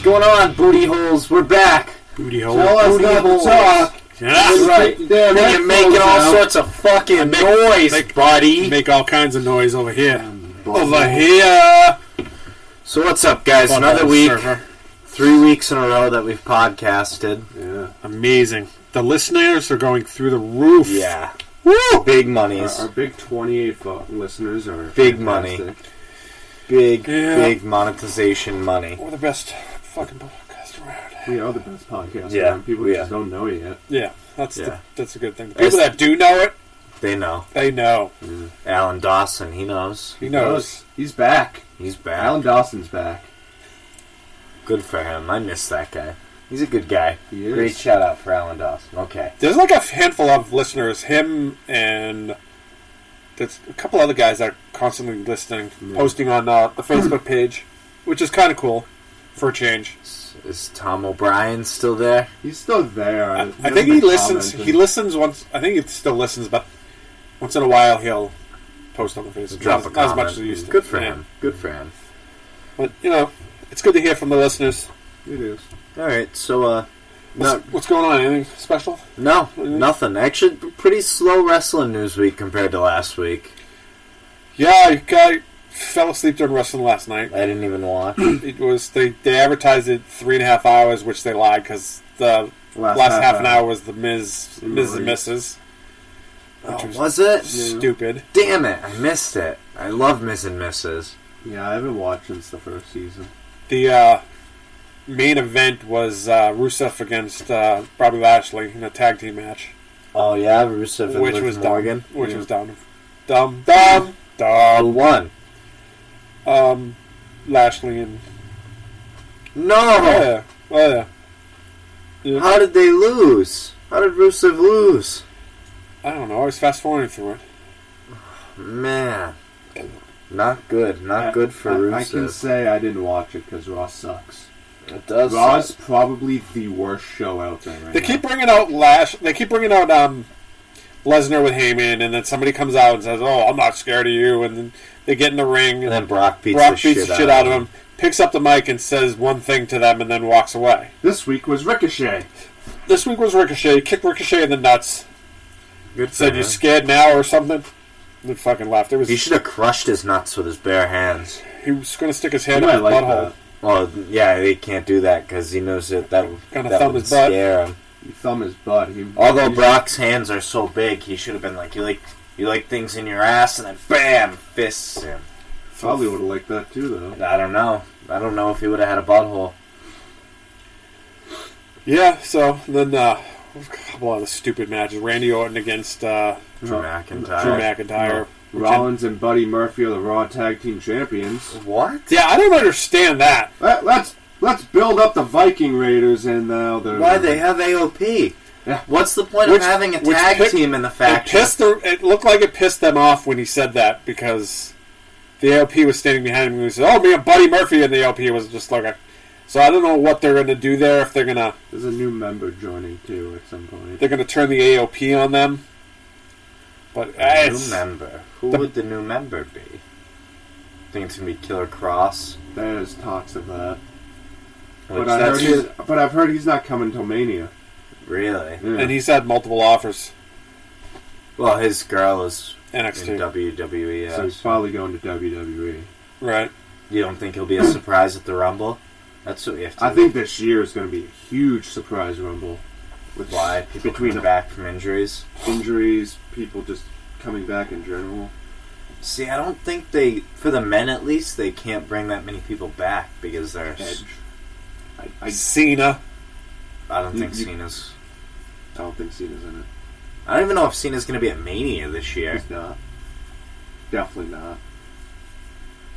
going on, booty holes? We're back. Booty holes. Tell us not to talk. Yeah. Right. You're making all sorts of fucking noise, buddy. Make all kinds of noise over here. Over here. So what's up, guys? Another week. 3 weeks in a row that we've podcasted. Yeah. Amazing. The listeners are going through the roof. Yeah. Woo! Big monies. Our big 28 listeners are big fantastic. Money. Big monetization money. We're the best fucking podcast around. We are the best podcast Yeah, People just don't know it yet. Yeah, that's a good thing. The people It's- that do know it, They know. they know. Alan Dawson, he knows. He knows. He's back. He's back. Alan Dawson's back. Good for him. I miss that guy. He's a good guy. He is. Great shout out for Alan Dawson. Okay. There's like a handful of listeners, him and there's a couple other guys that are constantly listening, posting on the Facebook page, which is kind of cool for a change. Is Tom O'Brien still there? He's still there. I think he listens. He listens once. I think he still listens, but once in a while he'll post on the Facebook. Drop a Not as comment. much as he used to. Good for Yeah. him. Good for him. But it's good to hear from the listeners. It is. All right. So, What's going on? Anything special? No, nothing. Actually, pretty slow wrestling news week compared to last week. Yeah, I fell asleep during wrestling last night. I didn't even watch. It was they advertised it 3.5 hours, which they lied because the last half an hour was the Miz and Mrs. Was it? Stupid. Damn it! I missed it. I love Miz and Mrs. Yeah, I haven't watched since the first season. The main event was Rusev against Bobby Lashley in a tag team match. Oh yeah, Rusev and Which Liv was Morgan. dumb. Which was dumb. Dumb. Who won? Lashley and... No! Oh, yeah. How did they lose? How did Rusev lose? I don't know. I was fast-forwarding through it. Man. Not good. Not good for Rusev. I can say I didn't watch it because Raw sucks. It does Raw's suck. probably the worst show out there right They now. keep bringing out Lesnar with Heyman, and then somebody comes out and says, "Oh, I'm not scared of you," and then they get in the ring, And then Brock beats the the shit out of him, picks up the mic and says one thing to them, and then walks away. This week was Ricochet. This week was Ricochet. Kicked Ricochet in the nuts. Good Said, "You scared now?" or something. Then fucking left. He should have crushed his nuts with his bare hands. He was going to stick his hand up his butthole. Well, yeah, he can't do that because he knows that Gonna that thumb would his butt. scare him. You thumb his butt. Although Brock's hands are so big, he should have been like, you like things in your ass, and then bam, fists him. Probably would have liked that too, though. I don't know. I don't know if he would have had a butthole. Yeah, so then a couple other stupid matches. Randy Orton against Drew McIntyre. Drew McIntyre. Rollins and Buddy Murphy are the Raw Tag Team Champions. What? Yeah, I don't understand that. Let's build up the Viking Raiders and now they're... Why they have AOP? Yeah. What's the point of having a tag team in the faction? It looked like it pissed them off when he said that because the AOP was standing behind him and he said, "Oh, me and Buddy Murphy," and the AOP was just like So I don't know what they're going to do there. If they're going to... There's a new member joining too at some point. They're going to turn the AOP on them. But new member. Who would the new member be? Think it's gonna be Killer Cross? There's talks of that. Which But I've heard he's not coming till Mania. Really? Yeah. And he's had multiple offers. Well, his girl is NXT. in WWE. Yeah. So he's probably going to WWE. Right. You don't think he'll be a surprise at the Rumble? That's what we have to. I think this year is going to be a huge surprise Rumble. With why people coming back from injuries, people just coming back in general. See, I don't think for the men at least, they can't bring that many people back because there's Edge. Cena. I don't think Cena's. I don't think Cena's in it. I don't even know if Cena's going to be at Mania this year. He's not. Definitely not.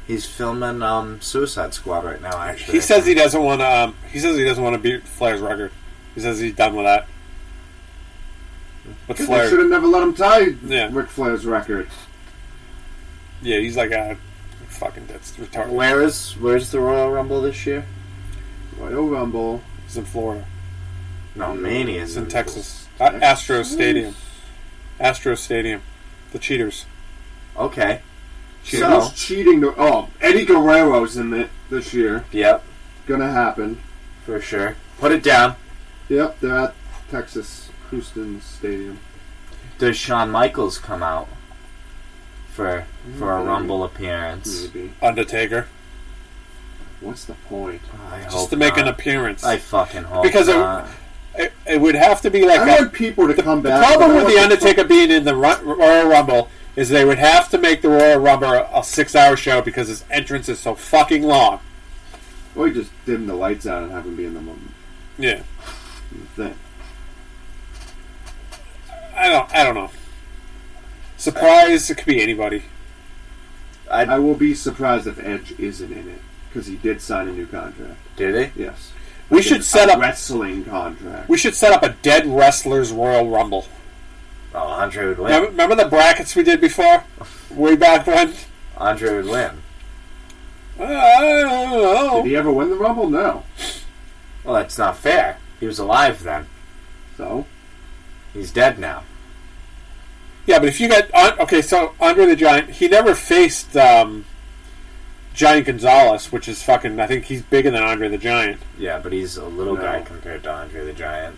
He's filming Suicide Squad right now. Actually, He says he doesn't want to. He says he doesn't want to beat Flair's record. He says he's done with that. But They Flair, should have never let him tie Yeah. Ric Flair's record. yeah, he's like fucking that's retarded. Where's the Royal Rumble this year? Royal Rumble. He's in Florida. No, Mania It's is in Texas. Astro Stadium. Astro Stadium. The cheaters. Okay. So, who's cheating? Eddie Guerrero's in it this year. Yep. Gonna happen. for sure. Put it down. Yep, they're at Houston Stadium. Does Shawn Michaels come out for a Maybe. Rumble appearance? Maybe. Undertaker. What's the point? I Just hope to make not. an appearance. I fucking hope Because not. it would have to be like I want people to come the back. problem but I with want the Undertaker being in the Royal Rumble is they would have to make the Royal Rumble a 6-hour show because his entrance is so fucking long. Or you just dim the lights out and have him be in the Yeah. thing. I don't know. Surprise, it could be anybody. I will be surprised if Edge isn't in it because he did sign a new contract. Did he? Yes. We should set a up wrestling contract. We should set up a dead wrestlers Royal Rumble. Oh, Andre would win. Remember the brackets we did before? Way back when? Andre would win. I don't know. Did he ever win the Rumble? No. Well, that's not fair. He was alive then. So? He's dead now. Yeah, but if you got... Okay, so Andre the Giant, he never faced Giant Gonzalez, which is fucking... I think he's bigger than Andre the Giant. Yeah, but he's a little No. guy compared to Andre the Giant.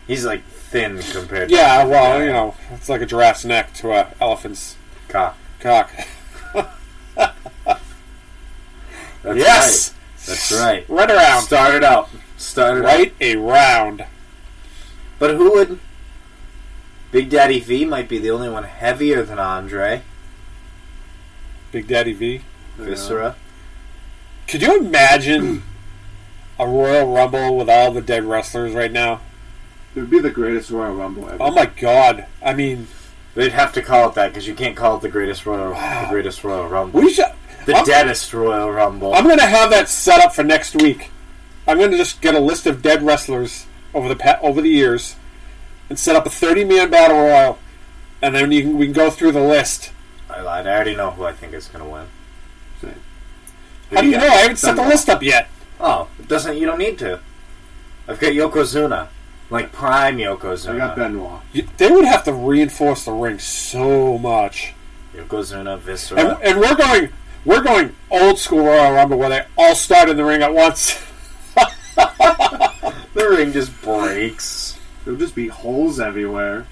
He's like thin compared to Yeah, Andre the well, Giant. you know, it's like a giraffe's neck to an elephant's Cock. cock. That's Yes! right. That's right. Right around. Start it out. Start it out. Right around. But who would... Big Daddy V might be the only one heavier than Andre. Big Daddy V. Viscera. Could you imagine a Royal Rumble with all the dead wrestlers right now? It would be the greatest Royal Rumble ever. Oh my god. I mean, They'd have to call it that because you can't call it the greatest Royal Rumble. we should... The deadest Royal Rumble. I'm going to have that set up for next week. I'm going to just get a list of dead wrestlers over the years and set up a 30-man battle royal, and then we can go through the list. I lied. I already know who I think is going to win. Same. How do you know? I haven't set the list up yet. Oh, it doesn't. You don't need to. I've got Yokozuna, like prime Yokozuna. I got Benoit. They would have to reinforce the ring so much. Yokozuna, Viscera. And we're going old school Royal Rumble where they all start in the ring at once. The ring just breaks. There'll just be holes everywhere.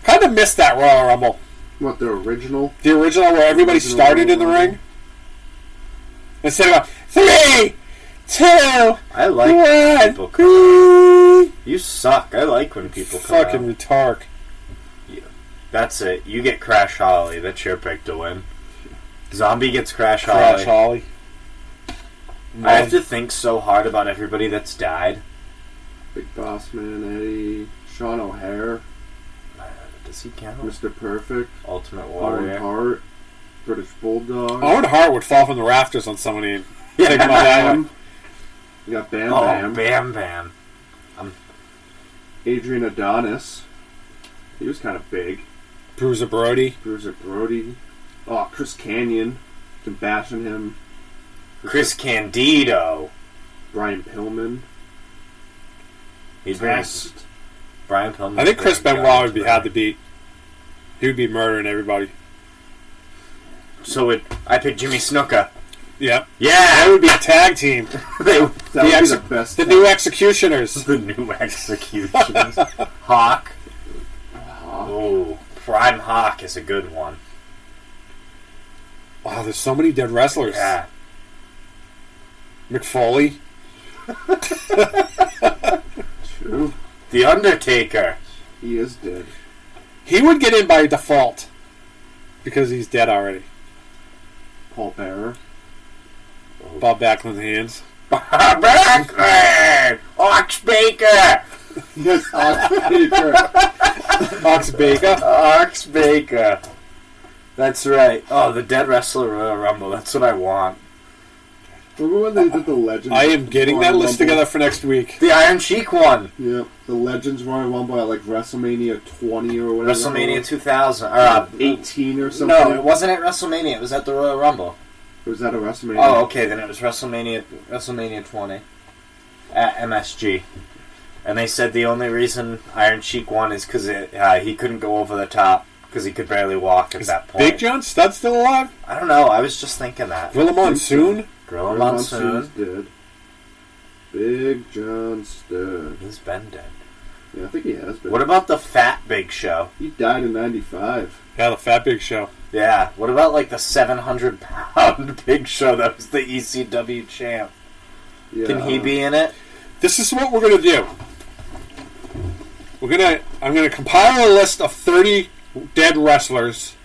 Kind of missed that Royal Rumble. What, the original? The original where everybody Original started in the Royal ring. Instead of going, 3, 2, I like 1. people come. You suck. I like when people come Fucking out. retard. That's it. You get Crash Holly. That's your pick to win. Zombie gets Crash Crash Holly. Holly. I have to think so hard about everybody that's died. Big Boss Man, Eddie, Sean O'Hare, Does he count? Mr. Perfect, Ultimate Owen Warrior. Hart, British Bulldog. Owen Hart would fall from the rafters on somebody and Yeah. take him out that way. You got Bam Oh, Bam. Bam Bam. Adrian Adonis. He was kind of big. Bruiser Brody. Bruiser Brody. Oh, Chris Canyon. Been bashing him. Chris Candido. Brian Pillman. He'd bring Test. Brian Pillman. I think Chris Benoit would be had to beat. He would be murdering everybody. So I picked Jimmy Snuka. Yeah. Yeah! That would be a tag team. They, That would be the best. The new Executioners. the new executions. Hawk. Oh, Prime Hawk is a good one. Wow, there's so many dead wrestlers. Yeah. McFoley. True. The Undertaker. He is dead. He would get in by default because he's dead already. Paul Bearer. Bob Backlund's hands. Backman! Ox Baker! Yes, Baker. Ox Baker. Ox Baker. That's right. Oh, the Dead Wrestler Royal Rumble. That's what I want. Remember when they did the Legends? I am getting that Royal list Rumble? together for next week. The Iron Sheik one. Yeah, the Legends Royal Rumble at like WrestleMania 20 or whatever. WrestleMania 2000. Or, 18 or something. no, it wasn't at WrestleMania. It was at the Royal Rumble. Was that a WrestleMania? Oh, okay. Then it was WrestleMania 20 at MSG. And they said the only reason Iron Sheik won is because he couldn't go over the top because he could barely walk at that point. Big John Studd still alive? I don't know. I was just thinking that. Gorilla Monsoon? Gorilla Gorilla Monsoon. Monsoon's dead. Big John Studd. He's been dead. Yeah, I think he has been. What about the Fat Big Show? He died in 95. Yeah, the Fat Big Show. Yeah. What about like the 700-pound Big Show that was the ECW champ? Yeah. Can he be in it? This is what we're gonna do. I'm gonna compile a list of 30 dead wrestlers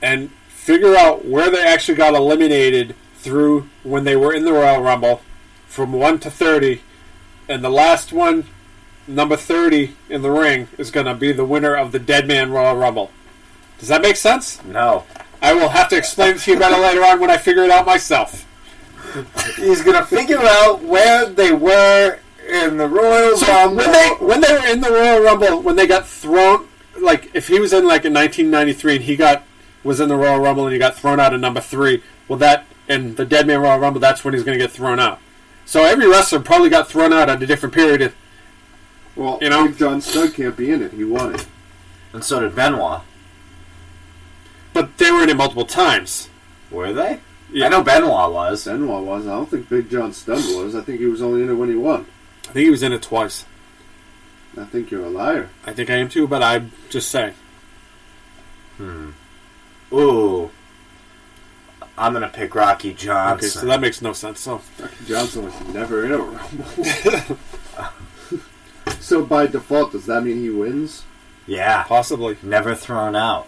and figure out where they actually got eliminated through when they were in the Royal Rumble, from 1 to 30, and the last one, number 30 in the ring, is gonna be the winner of the Dead Man Royal Rumble. Does that make sense? No. I will have to explain it to you better later on when I figure it out myself. He's gonna figure out where they were in the Royal Rumble. When they were in the Royal Rumble, when they got thrown, like if he was in like in 1993 and was in the Royal Rumble and he got thrown out at number 3, well, that in the Dead Man Royal Rumble, that's when he's going to get thrown out. So every wrestler probably got thrown out at a different period. Well, you know, Big John Studd can't be in it. He won it. And so did Benoit. But they were in it multiple times. Were they? Yeah. I know Benoit was. Benoit was. I don't think Big John Studd was. I think he was only in it when he won. I think he was in it twice. I think you're a liar. I think I am too, but I'm just saying. Ooh. I'm going to pick Rocky Johnson. Okay, so that makes no sense. So Rocky Johnson was never in a Rumble. So by default, does that mean he wins? Yeah. possibly. Never thrown out.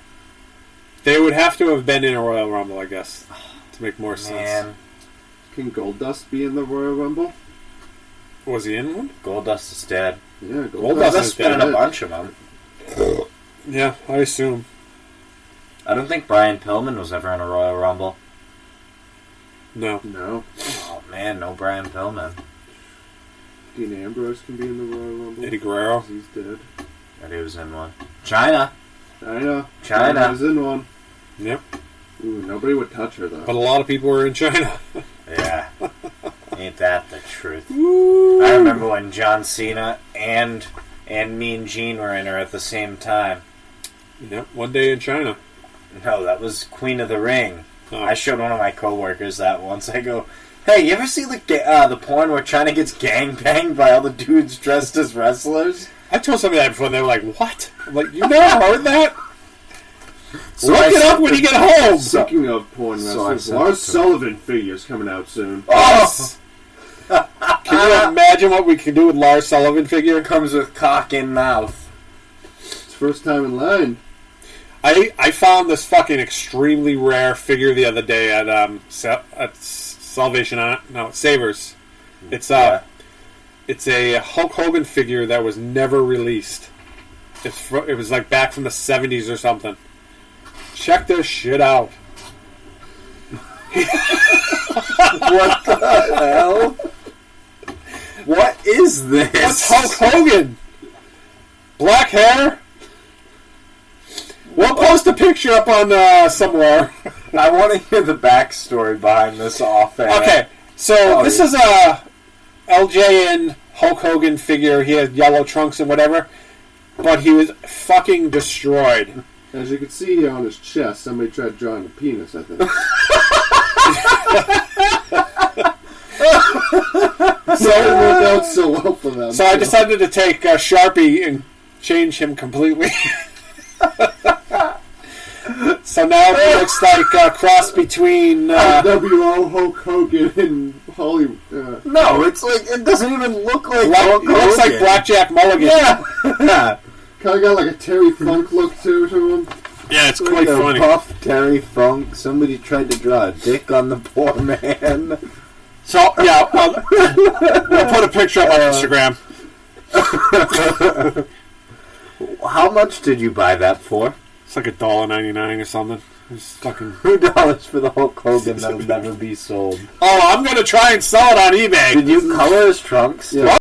They would have to have been in a Royal Rumble, I guess, to make more sense. Man. Can Goldust be in the Royal Rumble? Was he in one? Goldust is dead. Yeah, Goldust Goldust is has been in dead. a bunch of them. Yeah, I assume. I don't think Brian Pillman was ever in a Royal Rumble. No. No. Oh, man, no Brian Pillman. Dean Ambrose can be in the Royal Rumble. Eddie Guerrero. He's dead. But he was in one. China. China. China. was in one. Yep. Ooh, nobody would touch her, though. But a lot of people were in China. Yeah. Ain't that the truth? Woo. I remember when John Cena and Mean Gene were in her at the same time. Yep, one day in China. No, that was Queen of the Ring. Oh. I showed one of my coworkers that once. I go, "Hey, you ever see the porn where China gets gangbanged by all the dudes dressed as wrestlers?" I told somebody that before, and they were like, what? I'm like, you never heard that? So Look I it up sent when the- you get home! Speaking of porn So I wrestlers, sent Lars it to Sullivan figure's coming out soon. Oh! Can you imagine what we can do with Lars Sullivan figure? Comes with cock in mouth. It's first time in line. I found this fucking extremely rare figure the other day at Salvation Savers. It's It's a Hulk Hogan figure that was never released. It was like back from the 70s or something. Check this shit out. What the hell? What is this? What's Hulk Hogan? Black hair? We'll post a picture up on somewhere. I want to hear the backstory behind this off air. Okay, so this is a LJN Hulk Hogan figure. He has yellow trunks and whatever, but he was fucking destroyed. As you can see here on his chest, somebody tried drawing a penis, I think. So it worked out so well for them. So I decided to take Sharpie and change him completely. So now he looks like a cross between WO Hulk Hogan and Hollywood. No, it's like it doesn't even look like Hulk he looks like Hogan. Blackjack Mulligan. Yeah. Kind of got like a Terry Funk look to him. Yeah, it's Like quite a funny. Puff Terry Funk. Somebody tried to draw a dick on the poor man. So yeah, we'll put a picture up on Instagram. How much did you buy that for? It's like $1.99 or something. It's fucking. $2 for the Hulk Hogan that'll never be sold. Oh, I'm gonna try and sell it on eBay. Did you color his trunks? Yeah.